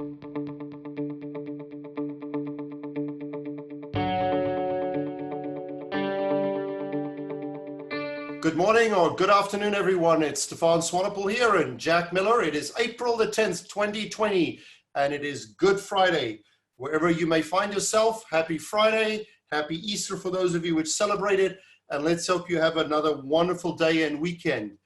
Good morning or good afternoon, everyone. It's Stefan Swanepoel here and Jack Miller. It is April the 10th, 2020, and it is Good Friday. Wherever you may find yourself, happy Friday, happy Easter for those of you which celebrate it, and let's hope you have another wonderful day and weekend.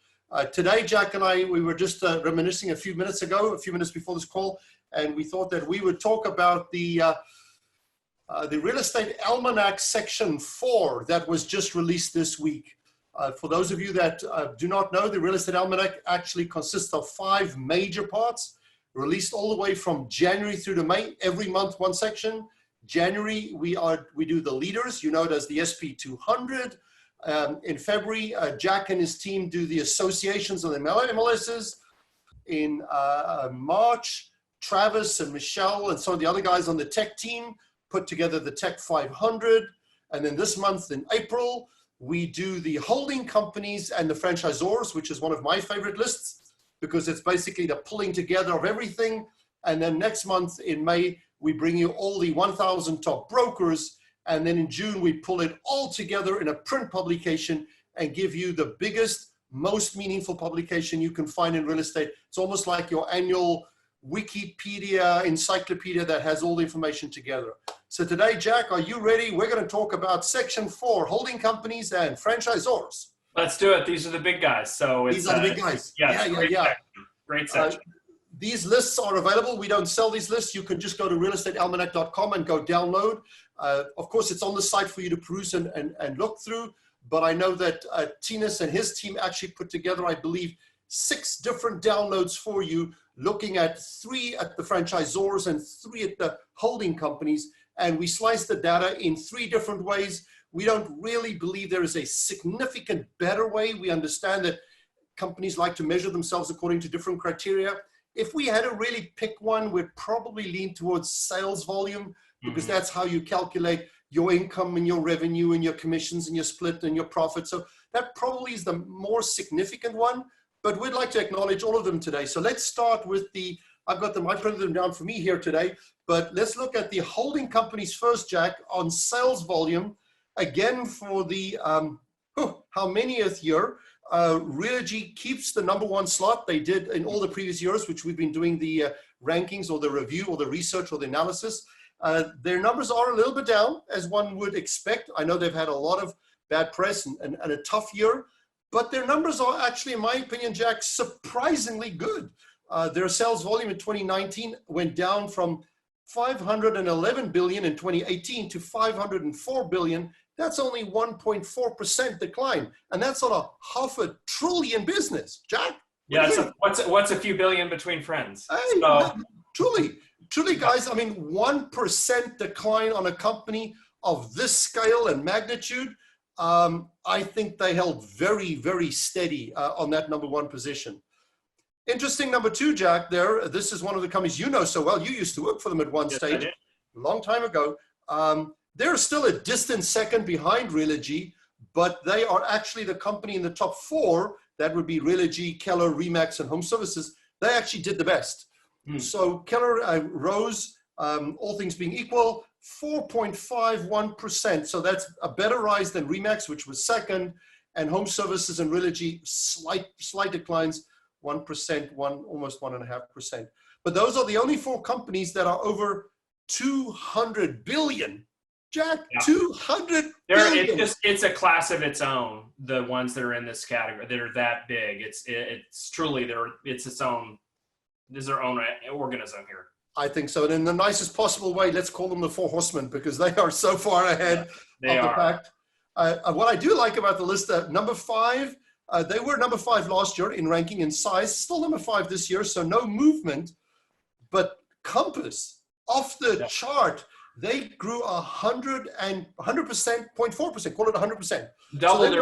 Today, Jack and I, we were just reminiscing a few minutes before this call, and we thought that we would talk about the Real Estate Almanac Section 4 that was just released this week. For those of you that do not know, the Real Estate Almanac actually consists of 5 major parts, released all the way from January through to May, every month one section. January, we do the leaders, you know it as the SP200. In February, Jack and his team do the associations and the MLSs. In March, Travis and Michelle and some of the other guys on the tech team put together the Tech 500. And then this month in April, we do the holding companies and the franchisors, which is one of my favorite lists because it's basically the pulling together of everything. And then next month in May, we bring you all the 1,000 top brokers. And then in June, we pull it all together in a print publication and give you the biggest, most meaningful publication you can find in real estate. It's almost like your annual Wikipedia encyclopedia that has all the information together. So today, Jack, are you ready? We're going to talk about Section 4, holding companies and franchisors. Let's do it. These are the big guys. So it's, these are the big guys. Yeah. Great section. These lists are available. We don't sell these lists. You can just go to realestatealmanac.com and go download. Of course, it's on the site for you to peruse and look through. But I know that Tinas and his team actually put together, I believe, 6 different downloads for you, looking at 3 at the franchisors and 3 at the holding companies. And we slice the data in 3 different ways. We don't really believe there is a significant better way. We understand that companies like to measure themselves according to different criteria. If we had to really pick one, we'd probably lean towards sales volume, because that's how you calculate your income and your revenue and your commissions and your split and your profit. So that probably is the more significant one, but we'd like to acknowledge all of them today. So let's start with I printed them down for me here today, but let's look at the holding companies first, Jack, on sales volume. Again, for the, how manyth year, Realogy keeps the #1 slot. They did in all the previous years, which we've been doing the rankings or the review or the research or the analysis. Their numbers are a little bit down, as one would expect. I know they've had a lot of bad press and a tough year, but their numbers are actually, in my opinion, Jack, surprisingly good. Their sales volume in 2019 went down from 511 billion in 2018 to 504 billion. That's only 1.4% decline. And that's on a $500 billion business. Jack? Yeah, so what's a few billion between friends? Hey, so. Truly, guys, I mean, 1% decline on a company of this scale and magnitude, I think they held very, very steady on that #1 position. Interesting #2, Jack, there. This is one of the companies you know so well. You used to work for them at one stage, a long time ago. They're still a distant second behind Realogy, but they are actually the company in the top 4. That would be Realogy, Keller, Remax, and Home Services. They actually did the best. So Keller rose, all things being equal, 4.51%. So that's a better rise than Remax, which was second, and Home Services and Realogy, slight declines, 1%, almost 1.5%. But those are the only 4 companies that are over 200 billion. Jack, yeah. 200 billion. It's a class of its own. The ones that are in this category, that are that big. It's truly its own. There's their own organism here. I think so. And in the nicest possible way, let's call them the 4 horsemen, because they are so far ahead of the pack. What I do like about the list, #5, they were #5 last year in ranking and size, still #5 this year, so no movement. But Compass, off the chart, they grew 100%, 0.4%, call it 100%. Doubled,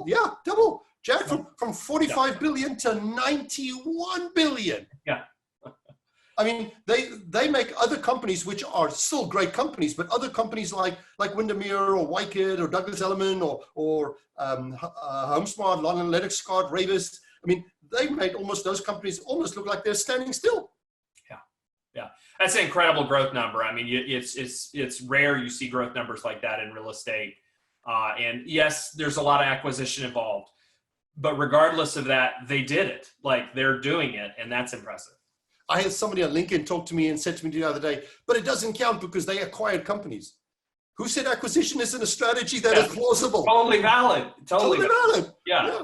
yeah, double. Jack, from 45 billion to 91 billion. Yeah. I mean, they make other companies, which are still great companies, but other companies like Windermere or Wyckoff or Douglas Elliman or HomeSmart, London Lennox Scott, Ravis. I mean, they make those companies almost look like they're standing still. Yeah. That's an incredible growth number. I mean, it's rare you see growth numbers like that in real estate. And yes, there's a lot of acquisition involved, but regardless of that, they did it. Like, they're doing it, and that's impressive. I had somebody on LinkedIn talk to me and said to me the other day, but it doesn't count because they acquired companies. Who said acquisition isn't a strategy that is plausible? Totally valid. Totally valid. Yeah.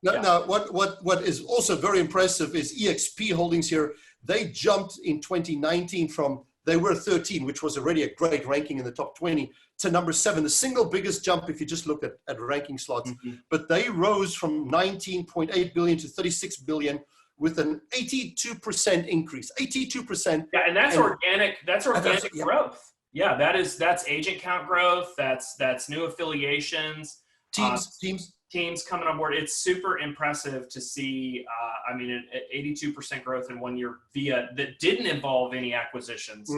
Now, what is also very impressive is EXP Holdings here. They jumped in 2019 from, they were 13, which was already a great ranking in the top 20, to number 7, the single biggest jump if you just look at ranking slots. Mm-hmm. But they rose from 19.8 billion to 36 billion with an 82% increase. 82%. Yeah, and that's organic. That's organic growth. Yeah, that's agent count growth. That's new affiliations. Teams coming on board. It's super impressive to see. I mean, an 82% growth in 1 year that didn't involve any acquisitions.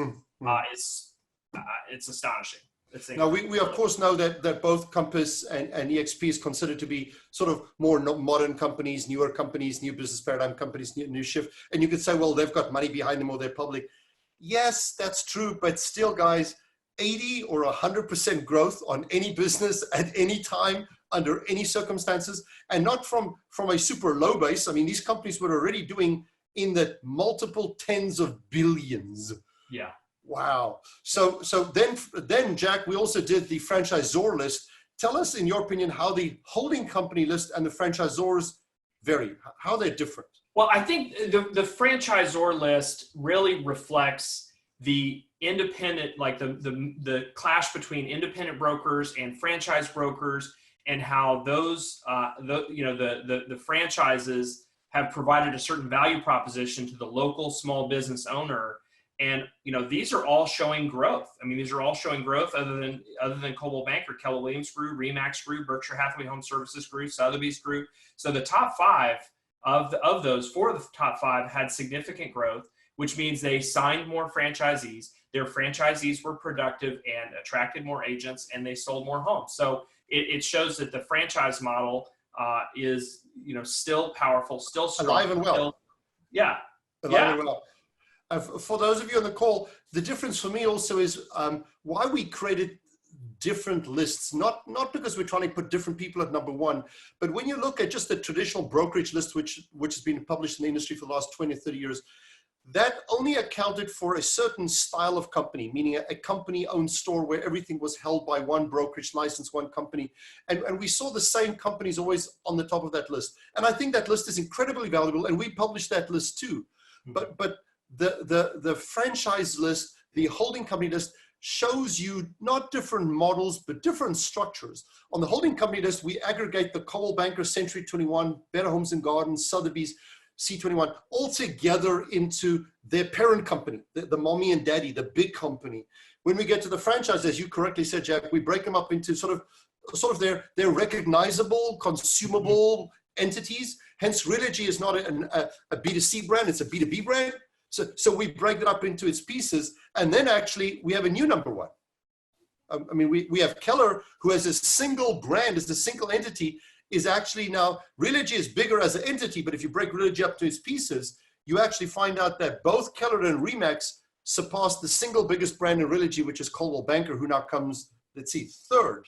It's astonishing. Now, we of course know that both Compass and EXP is considered to be sort of more modern companies, newer companies, new business paradigm companies, new shift. And you could say, well, they've got money behind them or they're public. Yes, that's true. But still, guys, 80 or 100% growth on any business at any time, under any circumstances, and not from a super low base. I mean, these companies were already doing in the multiple tens of billions. Yeah. Wow. So then, Jack, we also did the franchisor list. Tell us, in your opinion, how the holding company list and the franchisors vary, how they're different. Well, I think the franchisor list really reflects the independent, like the clash between independent brokers and franchise brokers, and how those, the franchises have provided a certain value proposition to the local small business owner. And, these are all showing growth. I mean, these are all showing growth other than Coldwell Banker. Keller Williams grew, Remax grew, Berkshire Hathaway Home Services grew, Sotheby's grew. So the top 5 of those, 4 of the top 5 had significant growth, which means they signed more franchisees. Their franchisees were productive and attracted more agents, and they sold more homes. So it shows that the franchise model is, still powerful, still strong. Alive and well. Yeah. Alive and well. For those of you on the call, the difference for me also is why we created different lists, not because we're trying to put different people at number 1, but when you look at just the traditional brokerage list, which has been published in the industry for the last 20 or 30 years, that only accounted for a certain style of company, meaning a company-owned store where everything was held by one brokerage license, one company. And we saw the same companies always on the top of that list. And I think that list is incredibly valuable, and we published that list too. Mm-hmm. But the franchise list, the holding company list, shows you not different models, but different structures. On the holding company list, we aggregate the Coldwell Banker, Century 21, Better Homes and Gardens, Sotheby's, C21, all together into their parent company, the mommy and daddy, the big company. When we get to the franchise, as you correctly said, Jack, we break them up into sort of their recognizable, consumable entities. Hence, Realogy is not a B2C brand, it's a B2B brand. So we break it up into its pieces, and then actually we have a new number 1. I mean, we have Keller, who has a single brand, as a single entity, is actually now, Realogy is bigger as an entity, but if you break Realogy up to its pieces, you actually find out that both Keller and Remax surpassed the single biggest brand in Realogy, which is Coldwell Banker, who now comes, let's see, 3rd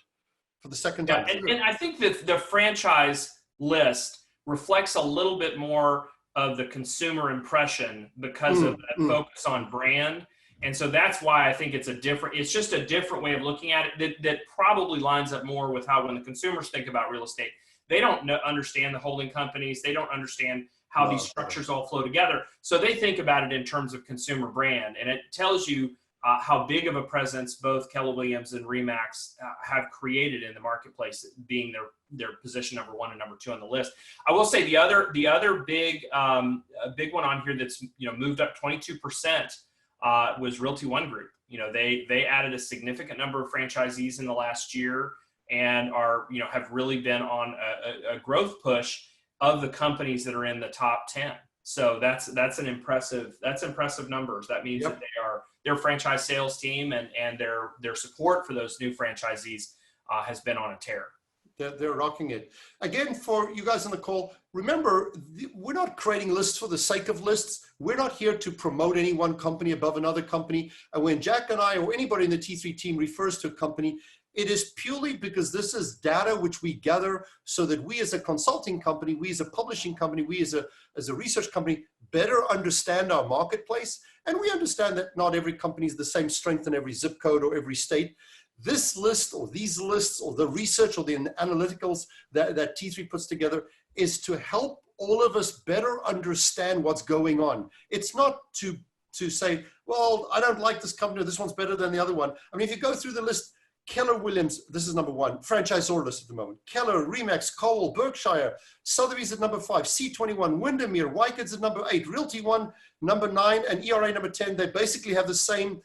for the second time. And I think that the franchise list reflects a little bit more of the consumer impression because of that focus on brand. And so that's why I think it's just a different way of looking at it that probably lines up more with how, when the consumers think about real estate, they don't understand the holding companies. They don't understand how these structures all flow together. So they think about it in terms of consumer brand. And it tells you how big of a presence both Keller Williams and Remax have created in the marketplace, being their position number 1 and number 2 on the list. I will say the other big one on here that's moved up 22% was Realty One Group. They added a significant number of franchisees in the last year, and are have really been on a growth push of the companies that are in the top 10. So that's impressive numbers. That means that their franchise sales team and their support for those new franchisees has been on a tear. They're rocking it. Again, for you guys on the call, remember, we're not creating lists for the sake of lists. We're not here to promote any one company above another company. And when Jack and I or anybody in the T3 team refers to a company, it is purely because this is data which we gather so that we as a consulting company, we as a publishing company, we as a research company better understand our marketplace. And we understand that not every company is the same strength in every zip code or every state. This list or these lists or the research or the analyticals that T3 puts together is to help all of us better understand what's going on. It's not to say, well, I don't like this company, this one's better than the other one. I mean, if you go through the list, Keller Williams, this is number one, franchisor list at the moment. Keller, Remax, Cole, Berkshire, Sotheby's at number 5, C21, Windermere, Wyckoff's at number 8, Realty One, number 9, and ERA number 10. They basically have the same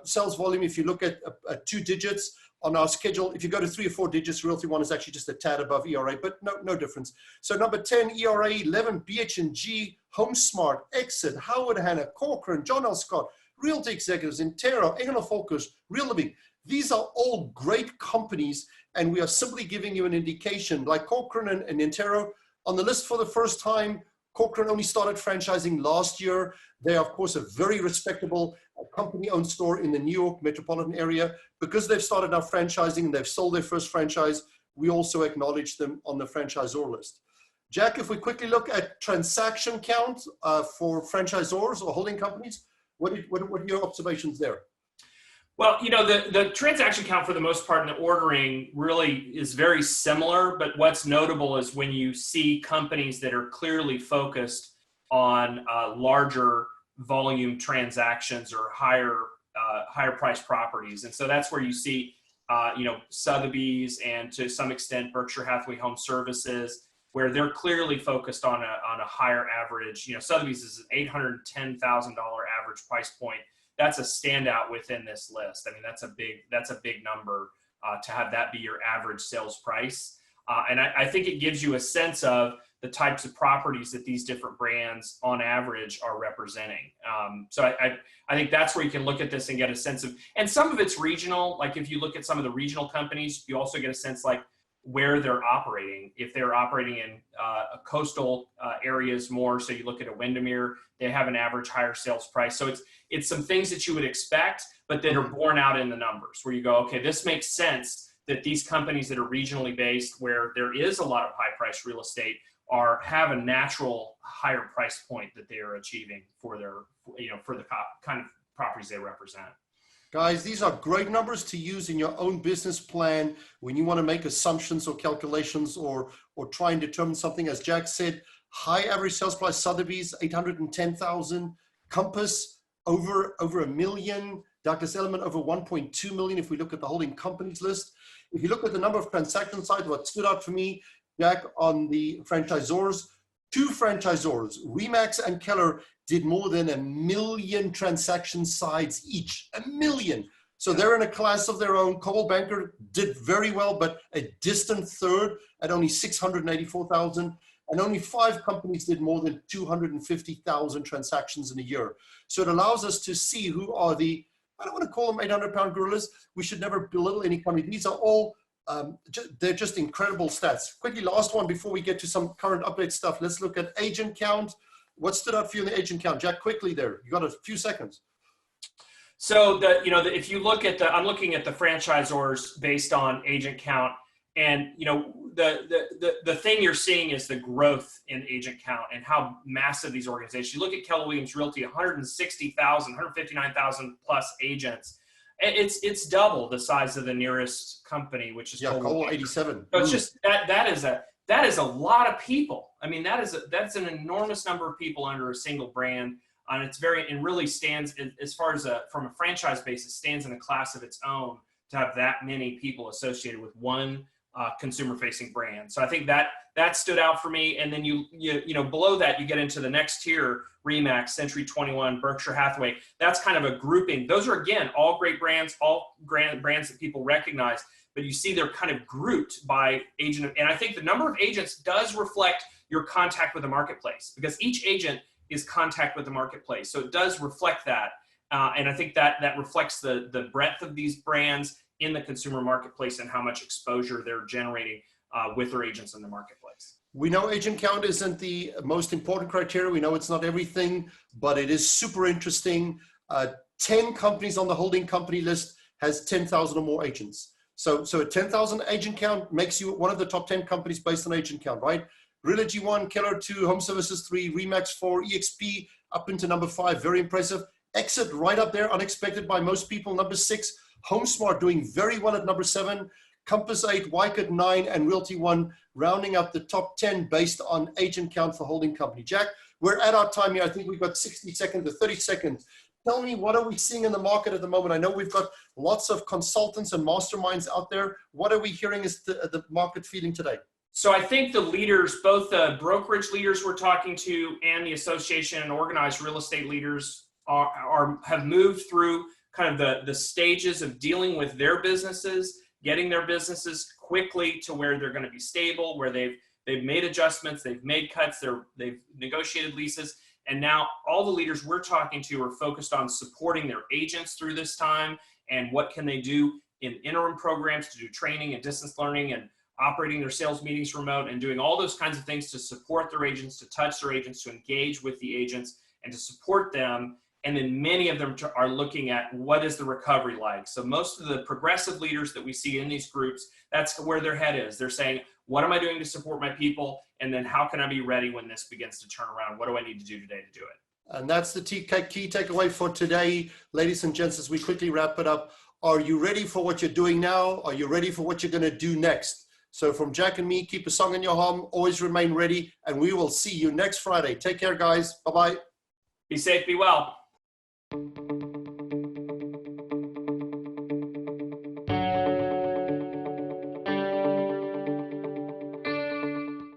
sales volume. If you look at 2 digits on our schedule, if you go to 3 or 4 digits, Realty One is actually just a tad above ERA, but no difference. So number 10, ERA, 11, BH&G, HomeSmart, Exit, Howard Hanna, Corcoran, John L. Scott, Realty Executives, Intero, Engel Focus, Real Living. These are all great companies, and we are simply giving you an indication. Like Corcoran and Intero on the list for the first time. Corcoran only started franchising last year. They are, of course, a very respectable company-owned store in the New York metropolitan area. Because they've started now franchising and they've sold their first franchise, we also acknowledge them on the franchisor list. Jack, if we quickly look at transaction count for franchisors or holding companies, what are your observations there? Well, you know, the transaction count for the most part in the ordering really is very similar, but what's notable is when you see companies that are clearly focused on larger volume transactions or higher priced properties. And so that's where you see, you know, Sotheby's and to some extent Berkshire Hathaway Home Services, where they're clearly focused on a higher average. You know, Sotheby's is an $810,000 average price point. That's a standout within this list. I mean, that's a big number to have that be your average sales price. And I think it gives you a sense of the types of properties that these different brands on average are representing. So I think that's where you can look at this and get a sense of, and some of it's regional. Like if you look at some of the regional companies, you also get a sense like where they're operating. If they're operating in coastal areas more, so you look at a Windermere, they have an average higher sales price. So it's some things that you would expect, but that are borne out in the numbers where you go, okay, this makes sense that these companies that are regionally based, where there is a lot of high priced real estate, have a natural higher price point that they are achieving for their, you know, for the kind of properties they represent. Guys, these are great numbers to use in your own business plan when you want to make assumptions or calculations or try and determine something. As Jack said, high average sales price, Sotheby's, 810,000, Compass, over $1 million, Douglas Elliman, over 1.2 million if we look at the holding companies list. If you look at the number of transaction sites, what stood out for me, Jack, on the franchisors, 2 franchisors, Remax and Keller, did more than 1 million transaction sides each, 1 million. So they're in a class of their own. Coldwell Banker did very well, but a distant third at only 684,000. And only 5 companies did more than 250,000 transactions in a year. So it allows us to see who are the, I don't want to call them 800-pound gorillas. We should never belittle any company. These are all, they're just incredible stats. Quickly, last one before we get to some current update stuff. Let's look at agent count. What stood out for you in the agent count? Jack, quickly there. You got a few seconds. So if you look at I'm looking at the franchisors based on agent count, and you know the thing you're seeing is the growth in agent count and how massive these organizations. You look at Keller Williams Realty, 160,000, 159,000 plus agents. It's double the size of the nearest company, which is Cole 87. So it's just that is a lot of people. I mean, that's an enormous number of people under a single brand. And it's and really stands as far as from a franchise basis, stands in a class of its own to have that many people associated with one consumer-facing brand. So I think that stood out for me. And then you know below that you get into the next tier: Remax, Century 21, Berkshire Hathaway. That's kind of a grouping. Those are again all great brands, all brands that people recognize. But you see they're kind of grouped by agent, and I think the number of agents does reflect your contact with the marketplace, because each agent is contact with the marketplace. So it does reflect that. And I think that reflects the breadth of these brands in the consumer marketplace and how much exposure they're generating with their agents in the marketplace. We know agent count isn't the most important criteria. We know it's not everything, but it is super interesting. 10 companies on the holding company list has 10,000 or more agents. So a 10,000 agent count makes you one of the top 10 companies based on agent count, right? Realogy 1, Keller 2, Home Services 3, Remax 4, EXP up into number 5, very impressive. Exit right up there, unexpected by most people, number 6. HomeSmart doing very well at number 7. Compass 8, Wycott 9, and Realty 1 rounding up the top 10 based on agent count for holding company. Jack, we're at our time here. I think we've got 60 seconds to 30 seconds. Tell me, what are we seeing in the market at the moment? I know we've got lots of consultants and masterminds out there. What are we hearing is the market feeling today? So I think the leaders, both the brokerage leaders we're talking to and the association and organized real estate leaders have moved through kind of the stages of dealing with their businesses, getting their businesses quickly to where they're going to be stable, where they've made adjustments, they've made cuts, they've negotiated leases. And now all the leaders we're talking to are focused on supporting their agents through this time and what can they do in interim programs to do training and distance learning and operating their sales meetings remote and doing all those kinds of things to support their agents, to touch their agents, to engage with the agents and to support them. And then many of them are looking at what is the recovery like. So most of the progressive leaders that we see in these groups, that's where their head is. They're saying, what am I doing to support my people? And then how can I be ready when this begins to turn around? What do I need to do today to do it? And that's the key takeaway for today. Ladies and gents, as we quickly wrap it up, are you ready for what you're doing now? Are you ready for what you're going to do next? So from Jack and me, keep a song in your home, always remain ready, and we will see you next Friday. Take care, guys. Bye-bye. Be safe, be well.